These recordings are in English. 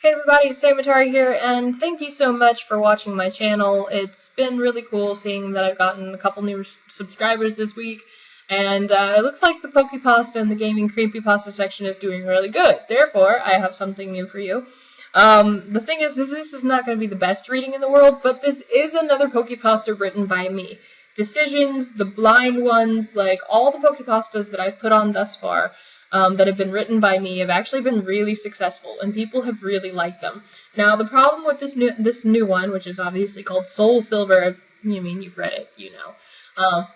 Hey everybody, it's Samatari here, and thank you so much for watching my channel. It's been really cool seeing that I've gotten a couple new subscribers this week, and it looks like the Pokepasta and the gaming creepypasta section is doing really good. Therefore, I have something new for you. The thing is, this is not going to be the best reading in the world, but this is another Pokepasta written by me. Decisions, the blind ones, like all the Pokepastas that I've put on thus far, that have been written by me have actually been really successful, and people have really liked them. Now, the problem with this new one, which is obviously called Soul Silver, you've read it, you know,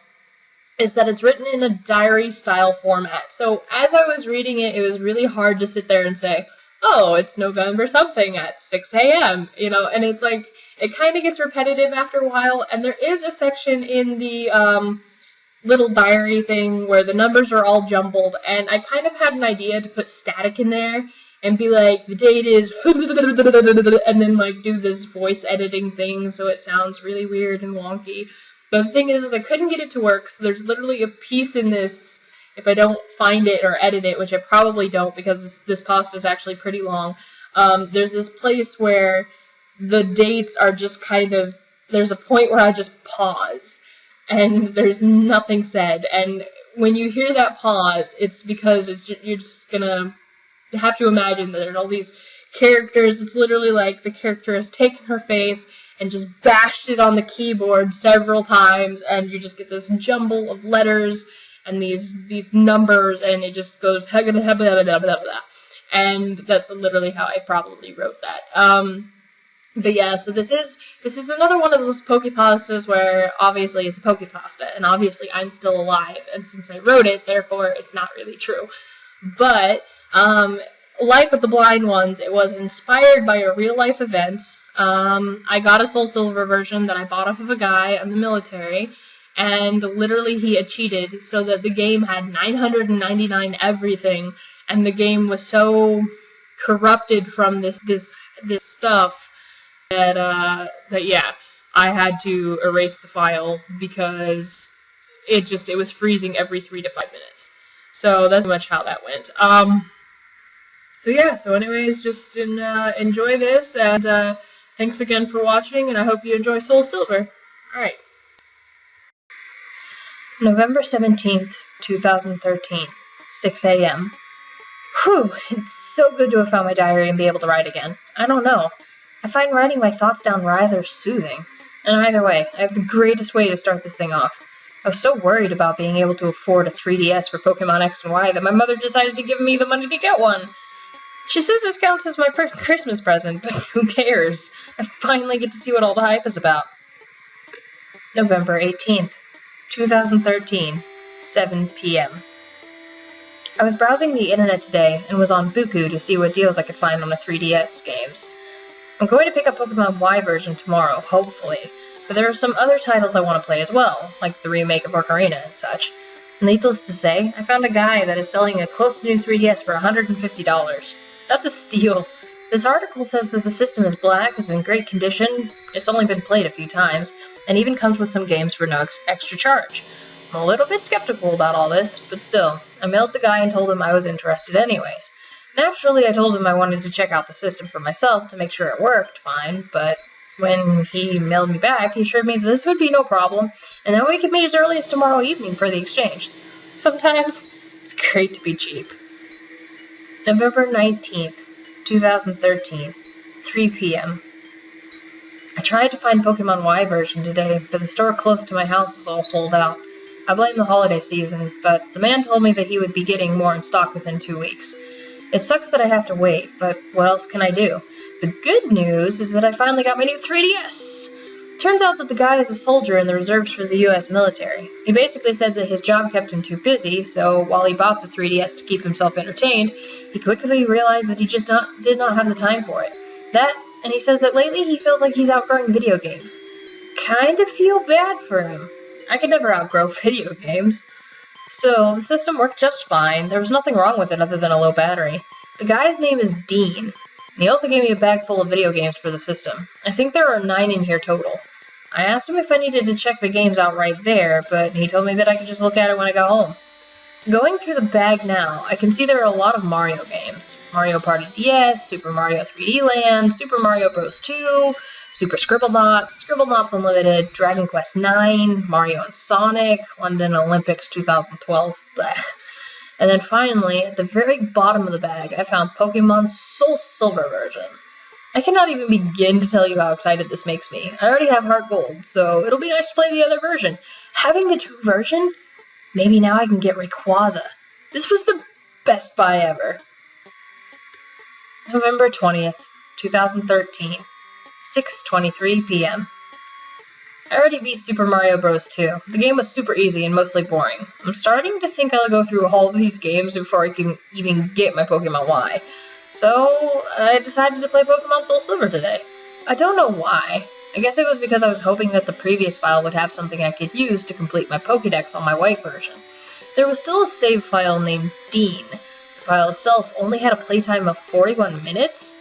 is that it's written in a diary-style format. So, as I was reading it, it was really hard to sit there and say, oh, it's November something at 6 a.m., you know, and it's like, it kind of gets repetitive after a while, and there is a section in the, little diary thing where the numbers are all jumbled, and I kind of had an idea to put static in there and be like, the date is and then like do this voice editing thing so it sounds really weird and wonky. But the thing is I couldn't get it to work, so there's literally a piece in this, if I don't find it or edit it, which I probably don't because this pasta is actually pretty long, there's this place where the dates are just kind of, there's a point where I just pause and there's nothing said, and when you hear that pause, it's because you're just gonna have to imagine that there are all these characters. It's literally like the character has taken her face and just bashed it on the keyboard several times, and you just get this jumble of letters and these numbers, and it just goes and that's literally how I probably wrote that. But yeah, so this is another one of those Pokepastas where obviously it's a Pokepasta, and obviously I'm still alive, and since I wrote it, therefore it's not really true. But, like with the blind ones, it was inspired by a real-life event. I got a Soul Silver version that I bought off of a guy in the military, and literally he had cheated so that the game had 999 everything, and the game was so corrupted from this stuff that yeah, I had to erase the file because it was freezing every 3 to 5 minutes. So that's pretty much how that went. So yeah, so anyways, just enjoy this, and thanks again for watching, and I hope you enjoy Soul Silver. Alright. November 17th, 2013, 6 a.m. Whew, it's so good to have found my diary and be able to write again. I don't know. I find writing my thoughts down rather soothing. And either way, I have the greatest way to start this thing off. I was so worried about being able to afford a 3DS for Pokemon X and Y that my mother decided to give me the money to get one. She says this counts as my Christmas present, but who cares? I finally get to see what all the hype is about. November 18th, 2013, 7 p.m. I was browsing the internet today and was on Buku to see what deals I could find on the 3DS games. I'm going to pick up Pokemon Y version tomorrow, hopefully, but there are some other titles I want to play as well, like the remake of Ocarina and such. Needless to say, I found a guy that is selling a close-to-new 3DS for $150. That's a steal. This article says that the system is black, is in great condition, it's only been played a few times, and even comes with some games for no extra charge. I'm a little bit skeptical about all this, but still, I mailed the guy and told him I was interested anyways. Naturally, I told him I wanted to check out the system for myself to make sure it worked fine, but when he mailed me back, he assured me that this would be no problem, and that we could meet as early as tomorrow evening for the exchange. Sometimes, it's great to be cheap. November 19th, 2013, 3 p.m. I tried to find Pokemon Y version today, but the store close to my house is all sold out. I blame the holiday season, but the man told me that he would be getting more in stock within 2 weeks. It sucks that I have to wait, but what else can I do? The good news is that I finally got my new 3DS! Turns out that the guy is a soldier in the reserves for the US military. He basically said that his job kept him too busy, so while he bought the 3DS to keep himself entertained, he quickly realized that he just did not have the time for it. That, and he says that lately he feels like he's outgrowing video games. Kind of feel bad for him. I could never outgrow video games. Still, the system worked just fine. There was nothing wrong with it other than a low battery. The guy's name is Dean, and he also gave me a bag full of video games for the system. I think there are 9 in here total. I asked him if I needed to check the games out right there, but he told me that I could just look at it when I got home. Going through the bag now, I can see there are a lot of Mario games. Mario Party DS, Super Mario 3D Land, Super Mario Bros. 2, Super Scribblenauts, Scribblenauts Unlimited, Dragon Quest IX, Mario and Sonic, London Olympics 2012, bleh. And then finally, at the very bottom of the bag, I found Pokemon Soul Silver version. I cannot even begin to tell you how excited this makes me. I already have Heart Gold, so it'll be nice to play the other version. Having the true version, maybe now I can get Rayquaza. This was the best buy ever. November 20th, 2013, 6:23 p.m. I already beat Super Mario Bros. 2. The game was super easy and mostly boring. I'm starting to think I'll go through all of these games before I can even get my Pokemon Y. So, I decided to play Pokemon Soul Silver today. I don't know why. I guess it was because I was hoping that the previous file would have something I could use to complete my Pokédex on my white version. There was still a save file named Dean. The file itself only had a playtime of 41 minutes,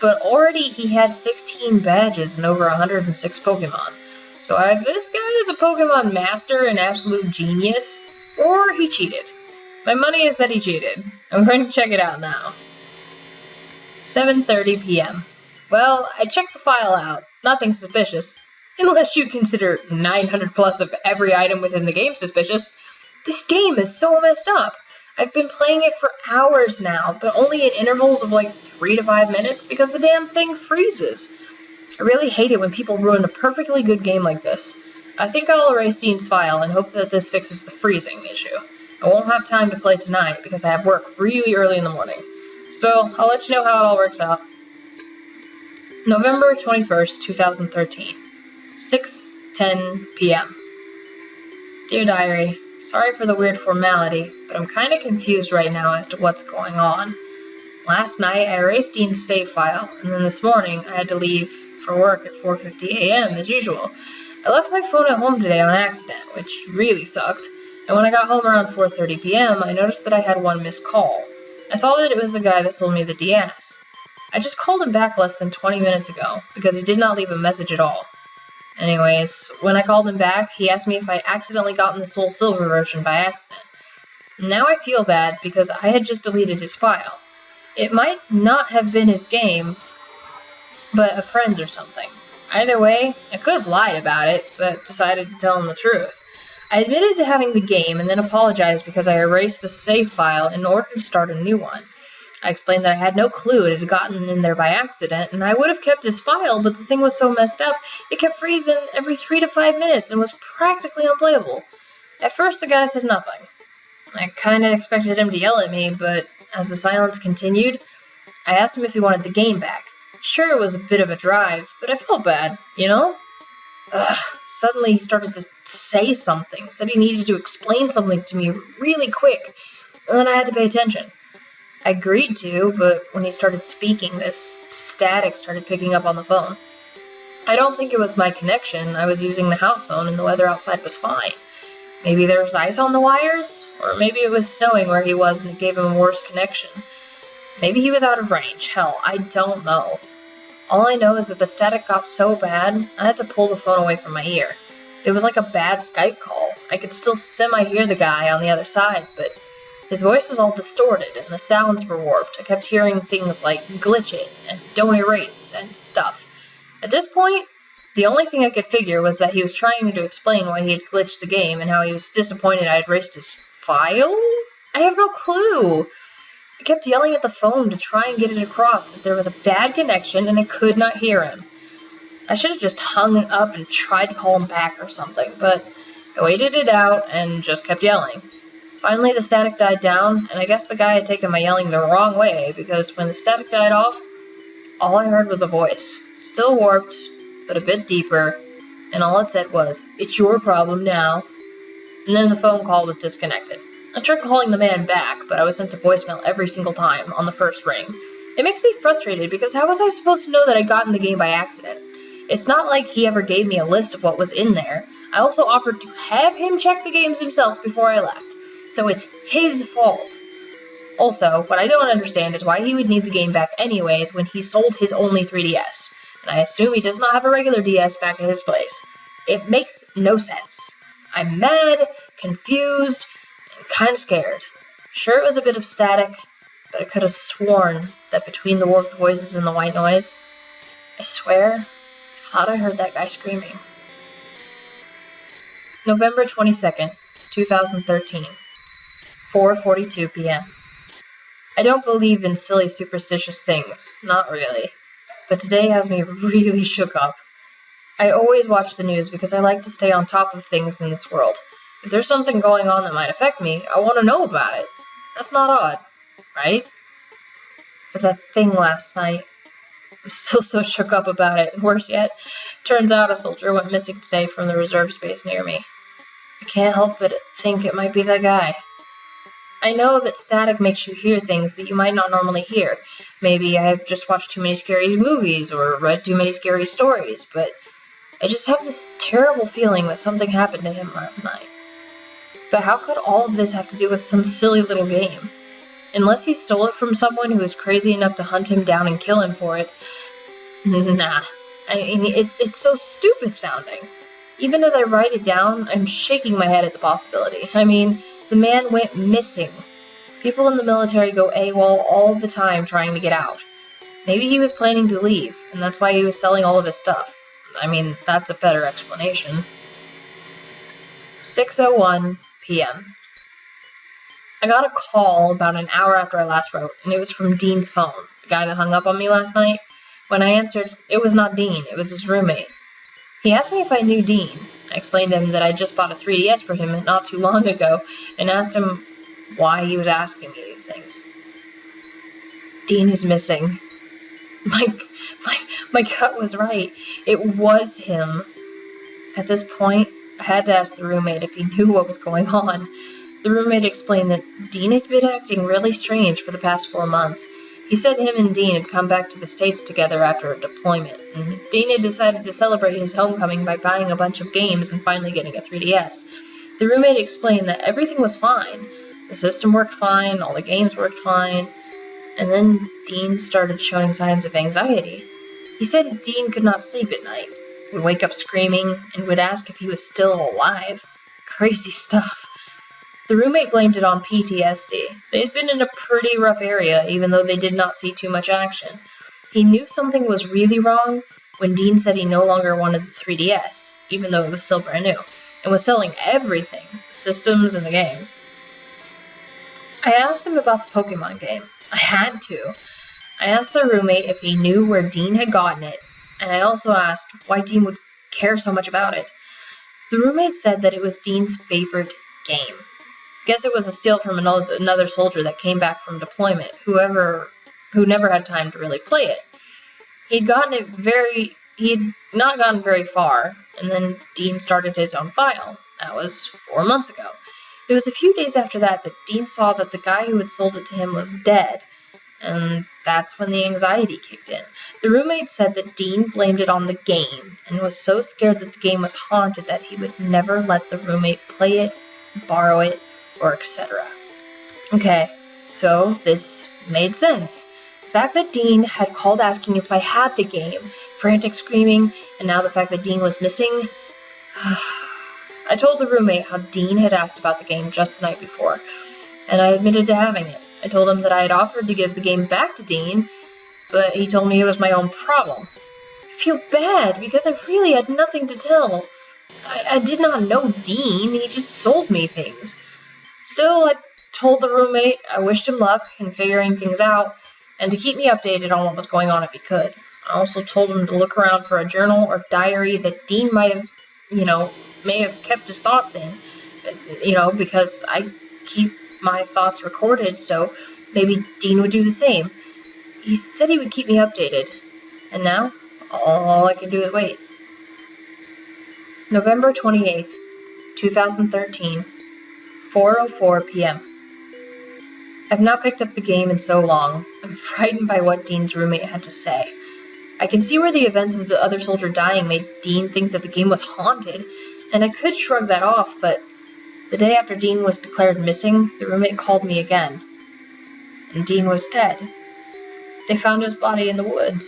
but already he had 16 badges and over 106 Pokemon. So either this guy is a Pokemon master and absolute genius, or he cheated. My money is that he cheated. I'm going to check it out now. 7:30 p.m. Well, I checked the file out. Nothing suspicious. Unless you consider 900 plus of every item within the game suspicious. This game is so messed up. I've been playing it for hours now, but only in intervals of like 3 to 5 minutes because the damn thing freezes. I really hate it when people ruin a perfectly good game like this. I think I'll erase Dean's file and hope that this fixes the freezing issue. I won't have time to play tonight because I have work really early in the morning. Still, I'll let you know how it all works out. November 21st, 2013, 6:10 p.m. Dear Diary, sorry for the weird formality, but I'm kinda confused right now as to what's going on. Last night, I erased Dean's save file, and then this morning, I had to leave for work at 4:50 a.m. as usual. I left my phone at home today on accident, which really sucked, and when I got home around 4:30 p.m., I noticed that I had one missed call. I saw that it was the guy that sold me the DS. I just called him back less than 20 minutes ago, because he did not leave a message at all. Anyways, when I called him back, he asked me if I accidentally gotten the Soul Silver version by accident. Now I feel bad because I had just deleted his file. It might not have been his game, but a friend's or something. Either way, I could have lied about it, but decided to tell him the truth. I admitted to having the game and then apologized because I erased the save file in order to start a new one. I explained that I had no clue it had gotten in there by accident, and I would have kept his file, but the thing was so messed up, it kept freezing every 3 to 5 minutes and was practically unplayable. At first, the guy said nothing. I kinda expected him to yell at me, but as the silence continued, I asked him if he wanted the game back. Sure, it was a bit of a drive, but I felt bad, you know? Suddenly he started to say something, said he needed to explain something to me really quick, and then I had to pay attention. I agreed to, but when he started speaking, this static started picking up on the phone. I don't think it was my connection. I was using the house phone and the weather outside was fine. Maybe there was ice on the wires, or maybe it was snowing where he was and it gave him a worse connection. Maybe he was out of range. Hell, I don't know. All I know is that the static got so bad, I had to pull the phone away from my ear. It was like a bad Skype call. I could still semi-hear the guy on the other side, but his voice was all distorted and the sounds were warped. I kept hearing things like "clich'e" and "don't erase" and stuff. At this point, the only thing I could figure was that he was trying to explain why he had glitched the game and how he was disappointed I had erased his file? I have no clue. I kept yelling at the phone to try and get it across that there was a bad connection and I could not hear him. I should have just hung up and tried to call him back or something, but I waited it out and just kept yelling. Finally, the static died down, and I guess the guy had taken my yelling the wrong way, because when the static died off, all I heard was a voice, still warped, but a bit deeper, and all it said was, "It's your problem now." And then the phone call was disconnected. I tried calling the man back, but I was sent to voicemail every single time on the first ring. It makes me frustrated because how was I supposed to know that I'd gotten the game by accident? It's not like he ever gave me a list of what was in there. I also offered to have him check the games himself before I left. So it's his fault. Also, what I don't understand is why he would need the game back anyways when he sold his only 3DS. And I assume he does not have a regular DS back at his place. It makes no sense. I'm mad, confused, and kinda scared. Sure, it was a bit of static, but I could have sworn that between the warped voices and the white noise, I swear, I thought I heard that guy screaming. November 22nd, 2013, 4:42 p.m. I don't believe in silly superstitious things, not really, but today has me really shook up. I always watch the news because I like to stay on top of things in this world. If there's something going on that might affect me, I want to know about it. That's not odd, right? But that thing last night, I'm still so shook up about it, and worse yet, turns out a soldier went missing today from the reserve space near me. I can't help but think it might be that guy. I know that static makes you hear things that you might not normally hear. Maybe I've just watched too many scary movies or read too many scary stories, but I just have this terrible feeling that something happened to him last night. But how could all of this have to do with some silly little game? Unless he stole it from someone who was crazy enough to hunt him down and kill him for it. Nah. I mean, it's so stupid sounding. Even as I write it down, I'm shaking my head at the possibility. I mean, the man went missing. People in the military go AWOL all the time trying to get out. Maybe he was planning to leave, and that's why he was selling all of his stuff. I mean, that's a better explanation. 6:01 p.m. I got a call about an hour after I last wrote, and it was from Dean's phone, the guy that hung up on me last night. When I answered, it was not Dean, it was his roommate. He asked me if I knew Dean. I explained to him that I just bought a 3DS for him not too long ago, and asked him why he was asking me these things. Dean is missing. My gut was right. It was him. At this point, I had to ask the roommate if he knew what was going on. The roommate explained that Dean had been acting really strange for the past 4 months. He said him and Dean had come back to the States together after a deployment, and Dean had decided to celebrate his homecoming by buying a bunch of games and finally getting a 3DS. The roommate explained that everything was fine. The system worked fine, all the games worked fine, and then Dean started showing signs of anxiety. He said Dean could not sleep at night, would wake up screaming, and would ask if he was still alive. Crazy stuff. The roommate blamed it on PTSD. They had been in a pretty rough area, even though they did not see too much action. He knew something was really wrong when Dean said he no longer wanted the 3DS, even though it was still brand new, and was selling everything, the systems and the games. I asked him about the Pokemon game. I had to. I asked the roommate if he knew where Dean had gotten it, and I also asked why Dean would care so much about it. The roommate said that it was Dean's favorite game. Guess it was a steal from another soldier that came back from deployment, who never had time to really play it. He'd not gotten very far, and then Dean started his own file. That was 4 months ago. It was a few days after that Dean saw that the guy who had sold it to him was dead, and that's when the anxiety kicked in. The roommate said that Dean blamed it on the game, and was so scared that the game was haunted that he would never let the roommate play it, borrow it, or etc. Okay, so this made sense. The fact that Dean had called asking if I had the game, frantic screaming, and now the fact that Dean was missing. I told the roommate how Dean had asked about the game just the night before, and I admitted to having it. I told him that I had offered to give the game back to Dean, but he told me it was my own problem. I feel bad, because I really had nothing to tell. I did not know Dean, he just sold me things. Still, I told the roommate I wished him luck in figuring things out, and to keep me updated on what was going on if he could. I also told him to look around for a journal or diary that Dean may have kept his thoughts in, because I keep my thoughts recorded, so maybe Dean would do the same. He said he would keep me updated, and now all I can do is wait. November 28th, 2013, 4:04 p.m. I've not picked up the game in so long. I'm frightened by what Dean's roommate had to say. I can see where the events of the other soldier dying made Dean think that the game was haunted, and I could shrug that off, but the day after Dean was declared missing, the roommate called me again. And Dean was dead. They found his body in the woods,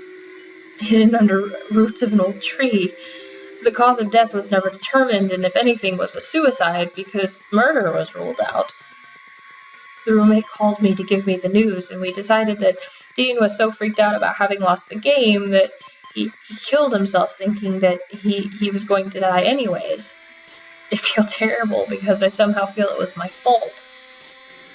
hidden under roots of an old tree. The cause of death was never determined, and if anything was a suicide, because murder was ruled out. The roommate called me to give me the news, and we decided that Dean was so freaked out about having lost the game that he killed himself, thinking that he was going to die anyways. I feel terrible because I somehow feel it was my fault.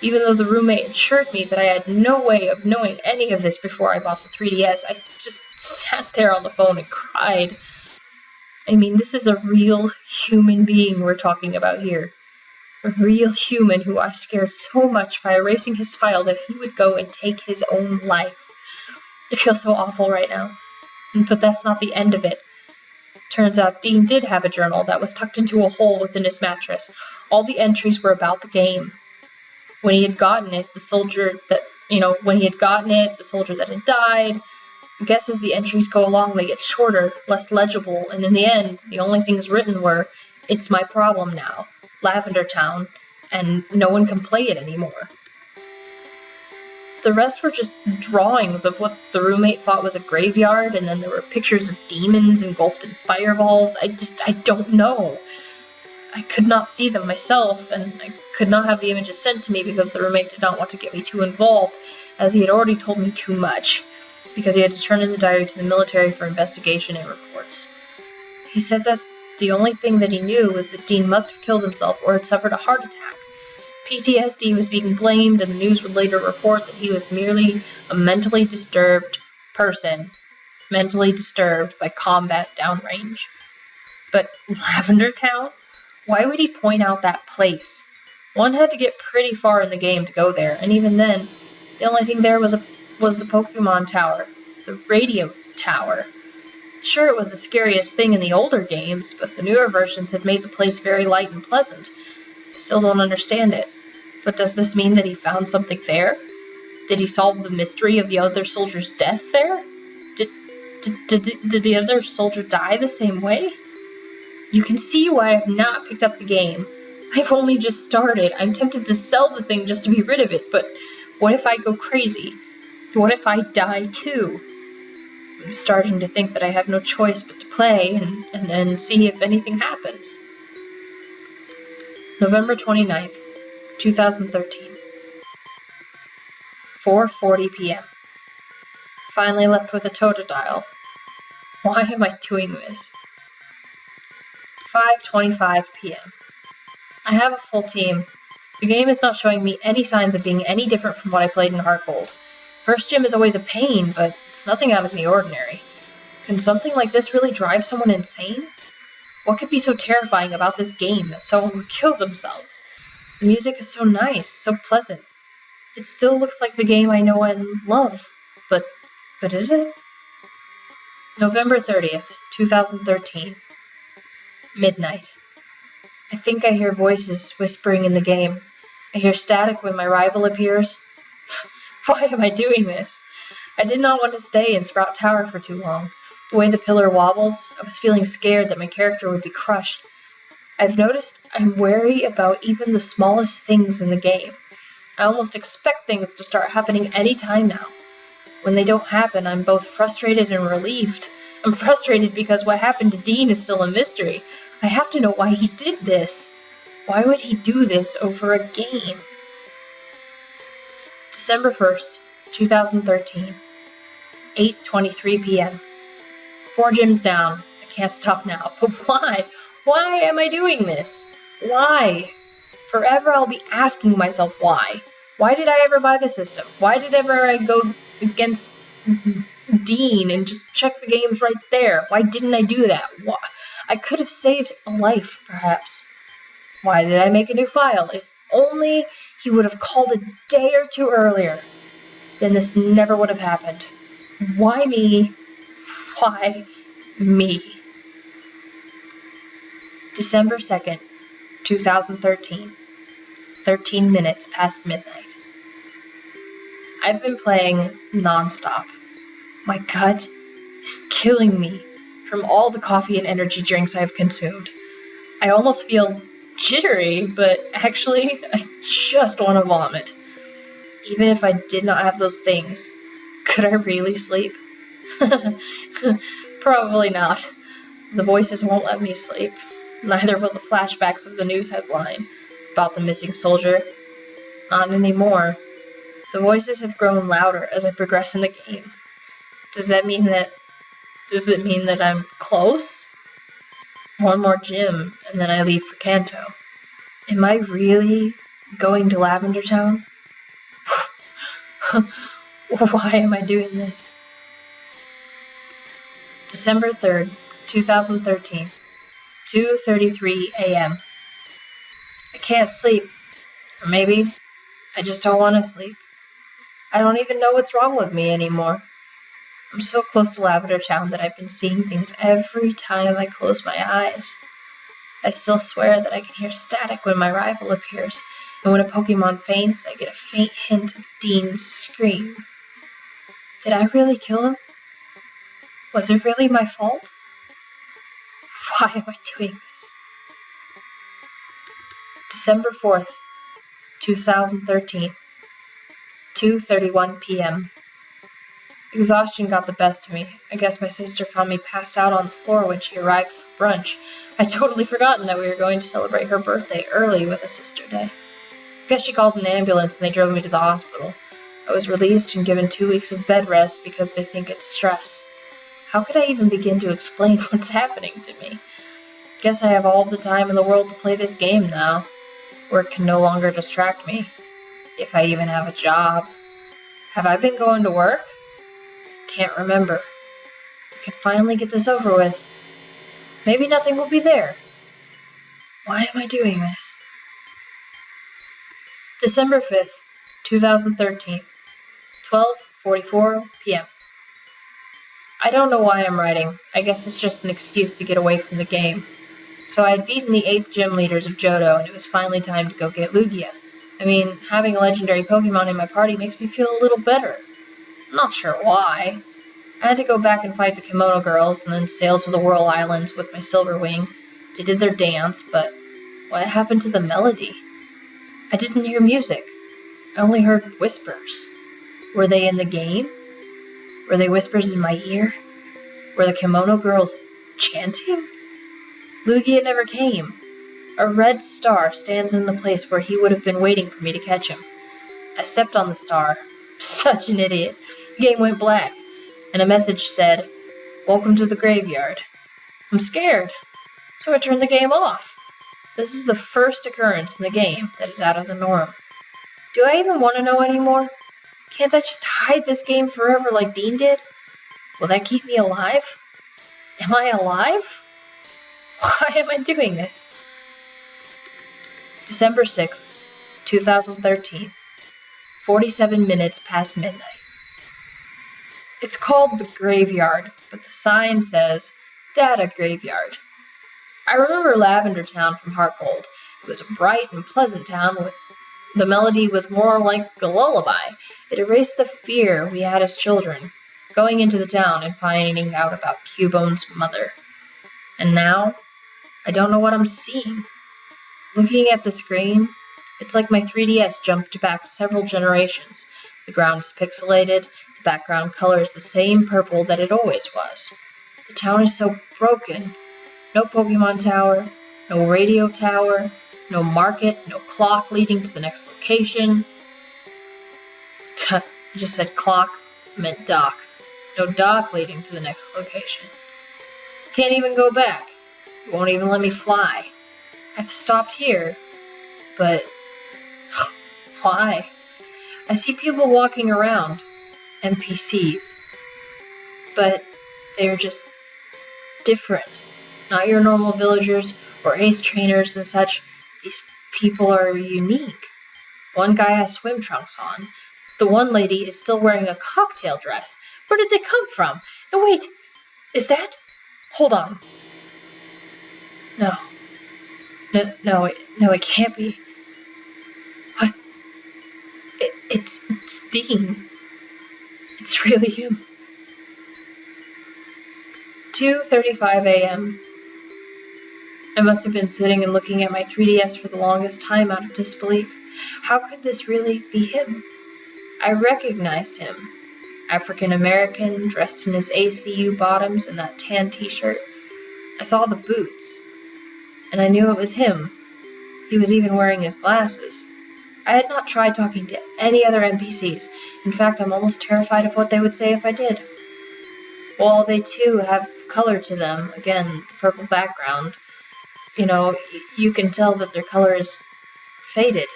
Even though the roommate assured me that I had no way of knowing any of this before I bought the 3DS, I just sat there on the phone and cried. I mean, this is a real human being we're talking about here. A real human who I scared so much by erasing his file that he would go and take his own life. I feel so awful right now. But that's not the end of it. Turns out Dean did have a journal that was tucked into a hole within his mattress. All the entries were about the game. When he had gotten it, the soldier that had died. I guess as the entries go along, they get shorter, less legible, and in the end, the only things written were, "It's my problem now, Lavender Town, and no one can play it anymore." The rest were just drawings of what the roommate thought was a graveyard, and then there were pictures of demons engulfed in fireballs. I don't know. I could not see them myself, and I could not have the images sent to me because the roommate did not want to get me too involved, as he had already told me too much, because he had to turn in the diary to the military for investigation and reports. He said that the only thing that he knew was that Dean must have killed himself or had suffered a heart attack. PTSD was being blamed, and the news would later report that he was merely a mentally disturbed person, mentally disturbed by combat downrange. But Lavender Town? Why would he point out that place? One had to get pretty far in the game to go there, and even then, the only thing there was the Pokemon Tower, the radio tower. Sure, it was the scariest thing in the older games, but the newer versions had made the place very light and pleasant. I still don't understand it. But does this mean that he found something there? Did he solve the mystery of the other soldier's death there? Did the other soldier die the same way? You can see why I've not picked up the game. I've only just started. I'm tempted to sell the thing just to be rid of it, but what if I go crazy? What if I die too? I'm starting to think that I have no choice but to play and see if anything happens. November 29th, 2013. 4:40 p.m. Finally left with a Totodile. Why am I doing this? 5:25 p.m. I have a full team. The game is not showing me any signs of being any different from what I played in Heart Gold. First gym is always a pain, but it's nothing out of the ordinary. Can something like this really drive someone insane? What could be so terrifying about this game that someone would kill themselves? The music is so nice, so pleasant. It still looks like the game I know and love, but is it? November 30th, 2013. Midnight. I think I hear voices whispering in the game. I hear static when my rival appears. Why am I doing this? I did not want to stay in Sprout Tower for too long. The way the pillar wobbles, I was feeling scared that my character would be crushed. I've noticed I'm wary about even the smallest things in the game. I almost expect things to start happening any time now. When they don't happen, I'm both frustrated and relieved. I'm frustrated because what happened to Dean is still a mystery. I have to know why he did this. Why would he do this over a game? December 1st, 2013. 8:23 p.m. 4 gyms down. I can't stop now. But why? Why am I doing this? Why? Forever I'll be asking myself why. Why did I ever buy the system? Why did ever I go against Dean and just check the games right there? Why didn't I do that? Why? I could have saved a life, perhaps. Why did I make a new file? If only he would have called a day or two earlier, then this never would have happened. Why me? Why me? December 2nd, 2013. 13 minutes past midnight. I've been playing non-stop. My gut is killing me from all the coffee and energy drinks I've consumed. I almost feel jittery, but actually, I just want to vomit. Even if I did not have those things, could I really sleep? Probably not. The voices won't let me sleep. Neither will the flashbacks of the news headline about the missing soldier. Not anymore. The voices have grown louder as I progress in the game. Does it mean that I'm close? One more gym, and then I leave for Kanto. Am I really going to Lavender Town? Why am I doing this? December 3rd, 2013, 2:33 a.m. I can't sleep. Or maybe I just don't want to sleep. I don't even know what's wrong with me anymore. I'm so close to Lavender Town that I've been seeing things every time I close my eyes. I still swear that I can hear static when my rival appears, and when a Pokemon faints, I get a faint hint of Dean's scream. Did I really kill him? Was it really my fault? Why am I doing this? December 4th, 2013, 2:31 p.m. Exhaustion got the best of me. I guess my sister found me passed out on the floor when she arrived for brunch. I'd totally forgotten that we were going to celebrate her birthday early with a sister day. I guess she called an ambulance and they drove me to the hospital. I was released and given 2 weeks of bed rest because they think it's stress. How could I even begin to explain what's happening to me? Guess I have all the time in the world to play this game now. Work can no longer distract me. If I even have a job. Have I been going to work? Can't remember. I can finally get this over with. Maybe nothing will be there. Why am I doing this? December 5th, 2013, 12:44 p.m. I don't know why I'm writing. I guess it's just an excuse to get away from the game. So I had beaten the 8th gym leaders of Johto, and it was finally time to go get Lugia. I mean, having a legendary Pokemon in my party makes me feel a little better. I'm not sure why. I had to go back and fight the Kimono girls, and then sail to the Whirl Islands with my Silver Wing. They did their dance, but what happened to the melody? I didn't hear music. I only heard whispers. Were they in the game? Were they whispers in my ear? Were the Kimono girls chanting? Lugia never came. A red star stands in the place where he would have been waiting for me to catch him. I stepped on the star. Such an idiot. The game went black, and a message said, "Welcome to the graveyard." I'm scared, so I turned the game off. This is the first occurrence in the game that is out of the norm. Do I even want to know anymore? Can't I just hide this game forever like Dean did? Will that keep me alive? Am I alive? Why am I doing this? December 6th, 2013, 47 minutes past midnight. It's called the Graveyard, but the sign says Data Graveyard. I remember Lavender Town from Heart Gold. It was a bright and pleasant town with the melody was more like a lullaby. It erased the fear we had as children, going into the town and finding out about Cubone's mother. And now, I don't know what I'm seeing. Looking at the screen, it's like my 3DS jumped back several generations. The ground is pixelated, the background color is the same purple that it always was. The town is so broken. No Pokemon Tower, no radio tower, no market, no clock leading to the next location. I just said clock, I meant dock. No dock leading to the next location. Can't even go back. It won't even let me fly. I've stopped here, but why? I see people walking around, NPCs, but they're just different. Not your normal villagers or ace trainers and such. These people are unique. One guy has swim trunks on. The one lady is still wearing a cocktail dress. Where did they come from? And wait, is that? Hold on. No, it can't be. What? It's Dean. It's really him. 2:35 a.m. I must have been sitting and looking at my 3DS for the longest time out of disbelief. How could this really be him? I recognized him. African American, dressed in his ACU bottoms and that tan t-shirt. I saw the boots, and I knew it was him. He was even wearing his glasses. I had not tried talking to any other NPCs. In fact, I'm almost terrified of what they would say if I did. Well, they too have color to them. Again, the purple background. You can tell that their color is faded.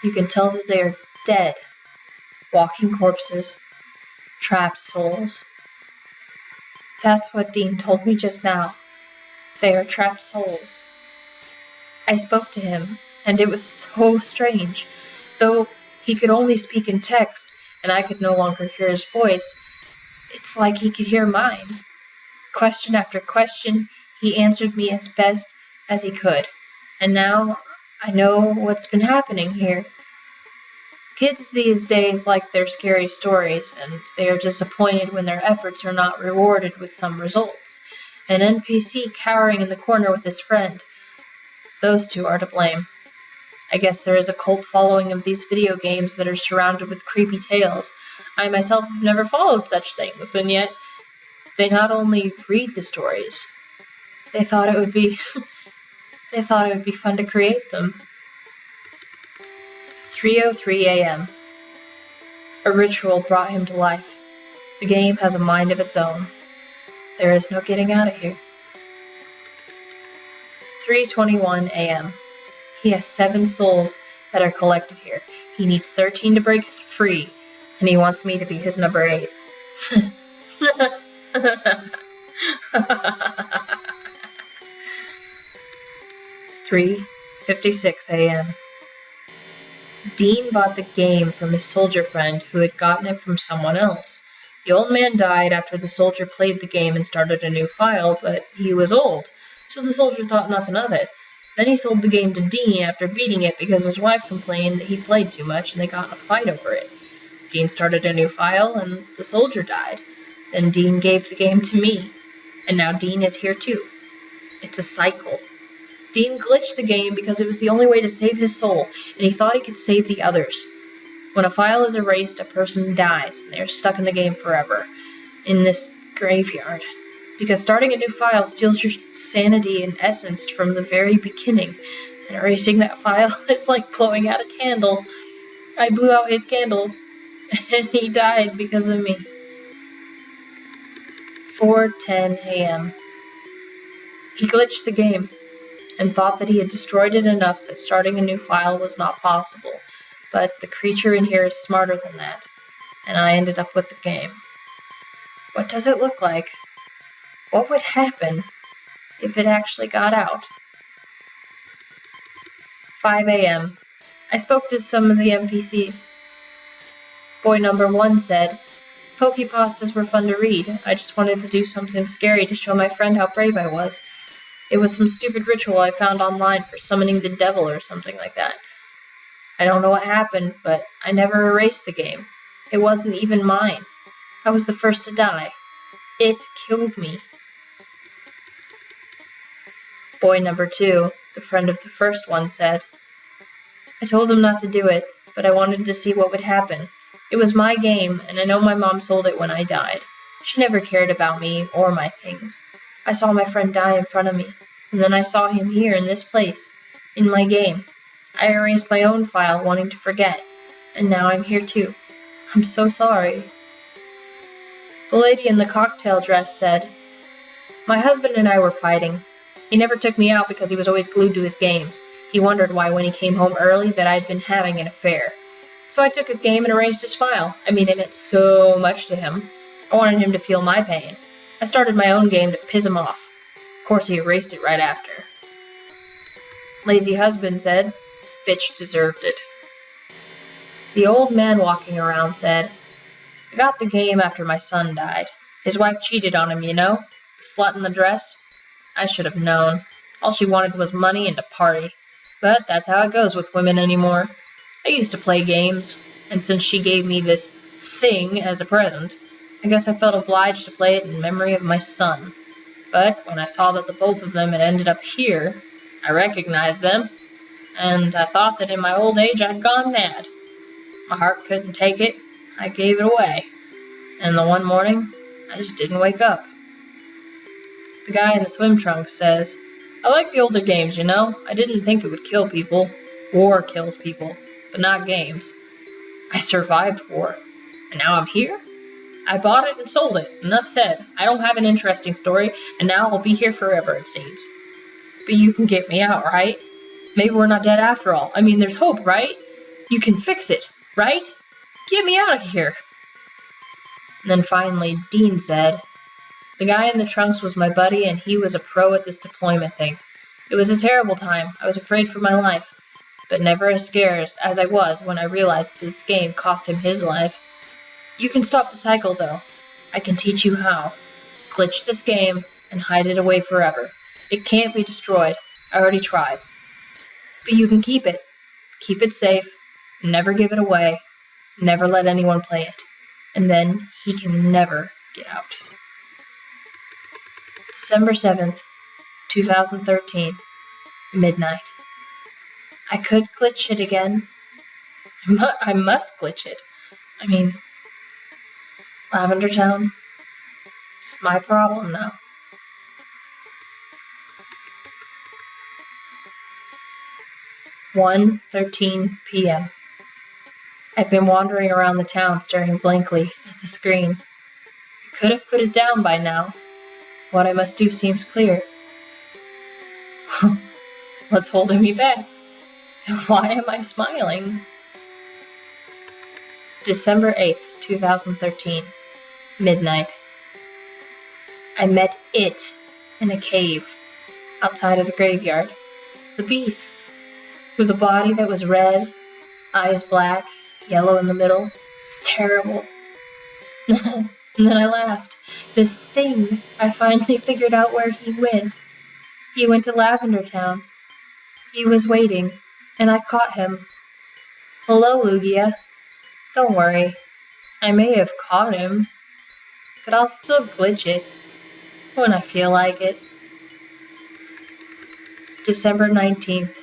You can tell that they are dead. Walking corpses. Trapped souls. That's what Dean told me just now. They are trapped souls. I spoke to him, and it was so strange. Though he could only speak in text, and I could no longer hear his voice, it's like he could hear mine. Question after question, he answered me as best as he could. And now I know what's been happening here. Kids these days like their scary stories, and they are disappointed when their efforts are not rewarded with some results. An NPC cowering in the corner with his friend. Those two are to blame. I guess there is a cult following of these video games that are surrounded with creepy tales. I myself have never followed such things, and yet they not only read the stories, they thought it would be fun to create them. 3:03 a.m. A ritual brought him to life. The game has a mind of its own. There is no getting out of here. 3:21 a.m. He has 7 souls that are collected here. He needs 13 to break free, and he wants me to be his number 8. 3:56 a.m. Dean bought the game from his soldier friend who had gotten it from someone else. The old man died after the soldier played the game and started a new file, but he was old, so the soldier thought nothing of it. Then he sold the game to Dean after beating it because his wife complained that he played too much and they got in a fight over it. Dean started a new file and the soldier died. Then Dean gave the game to me, and now Dean is here too. It's a cycle. Dean glitched the game because it was the only way to save his soul, and he thought he could save the others. When a file is erased, a person dies, and they are stuck in the game forever, in this graveyard. Because starting a new file steals your sanity and essence from the very beginning, and erasing that file is like blowing out a candle. I blew out his candle, and he died because of me. 4:10 a.m. He glitched the game, and thought that he had destroyed it enough that starting a new file was not possible, but the creature in here is smarter than that, and I ended up with the game. What does it look like? What would happen if it actually got out? 5 a.m. I spoke to some of the NPCs. Boy number 1 said, "Pokepastas were fun to read. I just wanted to do something scary to show my friend how brave I was. It was some stupid ritual I found online for summoning the devil or something like that. I don't know what happened, but I never erased the game. It wasn't even mine. I was the first to die. It killed me." Boy number 2, the friend of the first one, said, "I told him not to do it, but I wanted to see what would happen. It was my game, and I know my mom sold it when I died. She never cared about me or my things. I saw my friend die in front of me, and then I saw him here in this place, in my game. I erased my own file wanting to forget, and now I'm here too. I'm so sorry." The lady in the cocktail dress said, "My husband and I were fighting. He never took me out because he was always glued to his games. He wondered why when he came home early that I'd been having an affair. So I took his game and erased his file. I mean, it meant so much to him. I wanted him to feel my pain. I started my own game to piss him off. Of course, he erased it right after." Lazy husband said, "Bitch deserved it." The old man walking around said, "I got the game after my son died. His wife cheated on him, you know? The slut in the dress. I should have known. All she wanted was money and to party. But that's how it goes with women anymore. I used to play games, and since she gave me this thing as a present, I guess I felt obliged to play it in memory of my son. But when I saw that the both of them had ended up here, I recognized them, and I thought that in my old age I'd gone mad. My heart couldn't take it. I gave it away. And the one morning, I just didn't wake up." The guy in the swim trunks says, "I like the older games, you know. I didn't think it would kill people. War kills people. but not games. I survived war, and now I'm here? I bought it and sold it. Enough said. I don't have an interesting story, and now I'll be here forever, it seems. But you can get me out, right? Maybe we're not dead after all. I mean, there's hope, right? You can fix it, right? Get me out of here. And then finally, Dean said, the guy in the trunks was my buddy, and he was a pro at this deployment thing. It was a terrible time. I was afraid for my life, but never as scared as I was when I realized this game cost him his life. You can stop the cycle, though. I can teach you how. Glitch this game and hide it away forever. It can't be destroyed. I already tried. But you can keep it. Keep it safe. Never give it away. Never let anyone play it. And then he can never get out. December 7th, 2013, midnight. I could glitch it again. I must glitch it. I mean, Lavender Town. It's my problem now. 1:13 p.m. I've been wandering around the town staring blankly at the screen. I could have put it down by now. What I must do seems clear. What's holding me back? And why am I smiling? December 8th, 2013, midnight. I met it in a cave outside of the graveyard. The beast, with a body that was red, eyes black, yellow in the middle. It's terrible. And then I laughed. This thing, I finally figured out where he went. He went to Lavender Town. He was waiting, and I caught him. Hello, Lugia. Don't worry. I may have caught him, but I'll still glitch it when I feel like it. December 19th.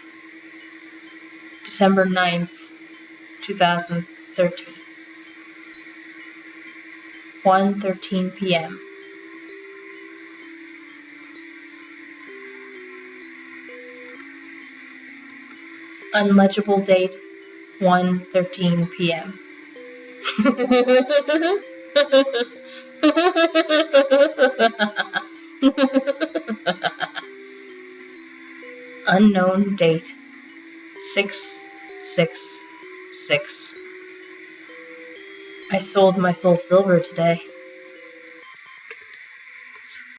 December 9th, 2013. 1:13 p.m. Unlegible date, 1:13 p.m. Unknown date, 666. I sold my soul silver today.